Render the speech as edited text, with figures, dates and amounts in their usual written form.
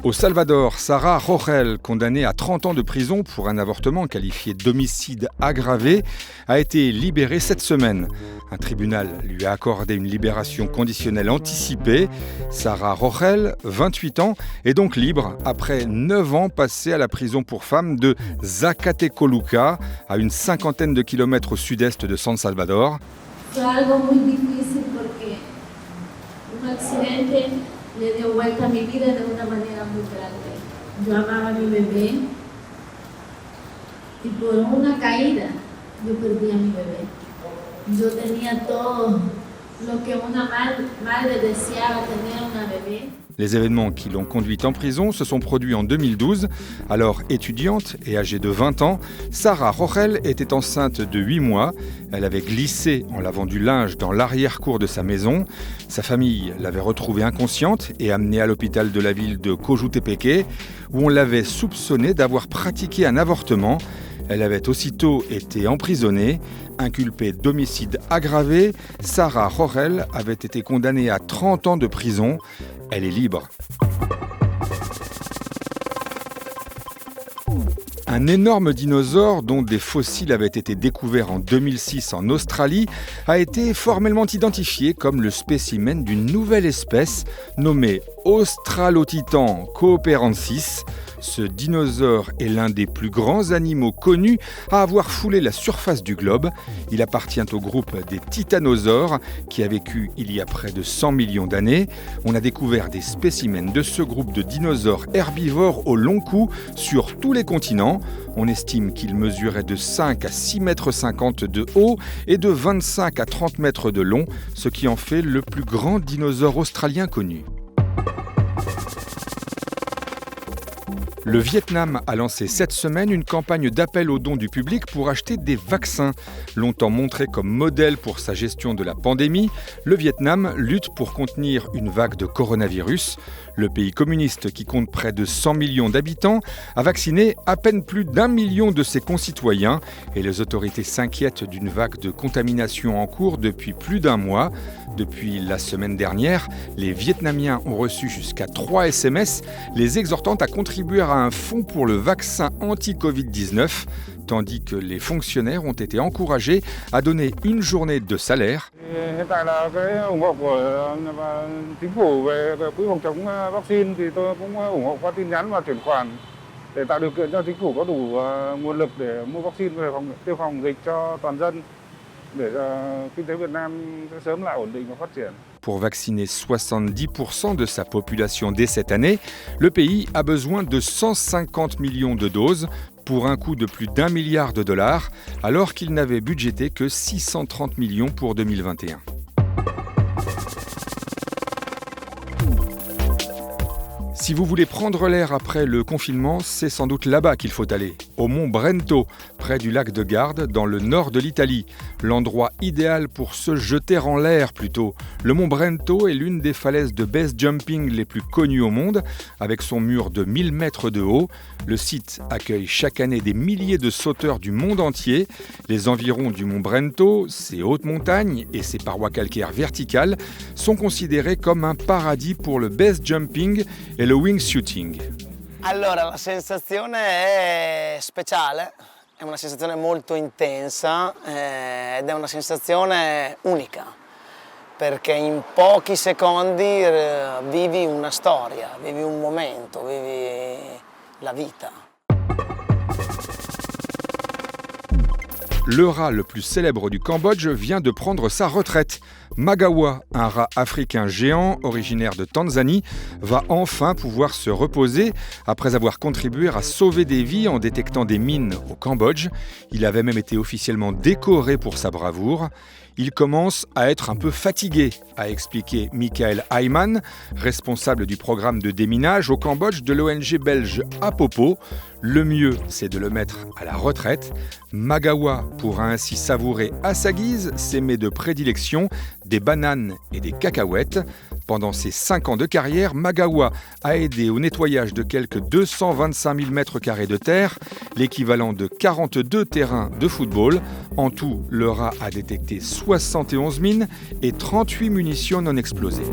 Au Salvador, Sara Rogel, condamnée à 30 ans de prison pour un avortement qualifié d'homicide aggravé, a été libérée cette semaine. Un tribunal lui a accordé une libération conditionnelle anticipée. Sara Rogel, 28 ans, est donc libre après 9 ans passés à la prison pour femmes de Zacatecoluca, à une cinquantaine de kilomètres au sud-est de San Salvador. Fue algo muy difícil porque un accidente le dio vuelta a mi vida de una manera muy grande. Yo amaba a mi bebé y por una caída yo perdí a mi bebé. Yo tenía todo lo que una madre deseaba tener una bebé. Les événements qui l'ont conduite en prison se sont produits en 2012. Alors étudiante et âgée de 20 ans, Sara Rogel était enceinte de 8 mois. Elle avait glissé en lavant du linge dans l'arrière-cour de sa maison. Sa famille l'avait retrouvée inconsciente et amenée à l'hôpital de la ville de Cojutepeque, où on l'avait soupçonnée d'avoir pratiqué un avortement. Elle avait aussitôt été emprisonnée. Inculpée d'homicide aggravé, Sara Rogel avait été condamnée à 30 ans de prison. Elle est libre. Un énorme dinosaure dont des fossiles avaient été découverts en 2006 en Australie a été formellement identifié comme le spécimen d'une nouvelle espèce nommée Australotitan cooperensis. Ce dinosaure est l'un des plus grands animaux connus à avoir foulé la surface du globe. Il appartient au groupe des titanosaures qui a vécu il y a près de 100 millions d'années. On a découvert des spécimens de ce groupe de dinosaures herbivores au long cou sur tous les continents. On estime qu'il mesurait de 5 à 6,50 mètres de haut et de 25 à 30 mètres de long, ce qui en fait le plus grand dinosaure australien connu. Le Vietnam a lancé cette semaine une campagne d'appel aux dons du public pour acheter des vaccins. Longtemps montré comme modèle pour sa gestion de la pandémie, le Vietnam lutte pour contenir une vague de coronavirus. Le pays communiste, qui compte près de 100 millions d'habitants, a vacciné à peine plus d'1 million de ses concitoyens et les autorités s'inquiètent d'une vague de contamination en cours depuis plus d'1 mois. Depuis la semaine dernière, les Vietnamiens ont reçu jusqu'à 3 SMS les exhortant à contribuer à un fonds pour le vaccin anti-Covid-19, tandis que les fonctionnaires ont été encouragés à donner une journée de salaire. Hiện tại là cái ủng hộ của chính phủ về quỹ phòng chống vaccine thì tôi cũng ủng hộ qua tin nhắn và chuyển khoản để tạo điều kiện cho chính phủ có đủ nguồn lực để mua vaccine về tiêm phòng dịch cho toàn dân để kinh tế Việt Nam sẽ sớm lại ổn định và phát triển. Pour vacciner 70% de sa population dès cette année, le pays a besoin de 150 millions de doses pour un coût de plus d'1 milliard de dollars, alors qu'il n'avait budgété que 630 millions pour 2021. Si vous voulez prendre l'air après le confinement, c'est sans doute là-bas qu'il faut aller, au mont Brento, près du lac de Garde, dans le nord de l'Italie. L'endroit idéal pour se jeter en l'air plutôt. Le mont Brento est l'une des falaises de base jumping les plus connues au monde, avec son mur de 1000 mètres de haut. Le site accueille chaque année des milliers de sauteurs du monde entier. Les environs du mont Brento, ses hautes montagnes et ses parois calcaires verticales sont considérés comme un paradis pour le base jumping e lo wingsuiting. Allora, la sensazione è speciale, è una sensazione molto intensa ed è una sensazione unica, perché in pochi secondi vivi una storia, vivi un momento, vivi la vita. Le rat le plus célèbre du Cambodge vient de prendre sa retraite. Magawa, un rat africain géant originaire de Tanzanie, va enfin pouvoir se reposer après avoir contribué à sauver des vies en détectant des mines au Cambodge. Il avait même été officiellement décoré pour sa bravoure. Il commence à être un peu fatigué, a expliqué Michael Ayman, responsable du programme de déminage au Cambodge de l'ONG belge Apopo. Le mieux, c'est de le mettre à la retraite. Magawa pourra ainsi savourer à sa guise ses mets de prédilection, des bananes et des cacahuètes. Pendant ses 5 ans de carrière, Magawa a aidé au nettoyage de quelques 225 000 mètres carrés de terre, l'équivalent de 42 terrains de football. En tout, le rat a détecté 71 mines et 38 munitions non explosées.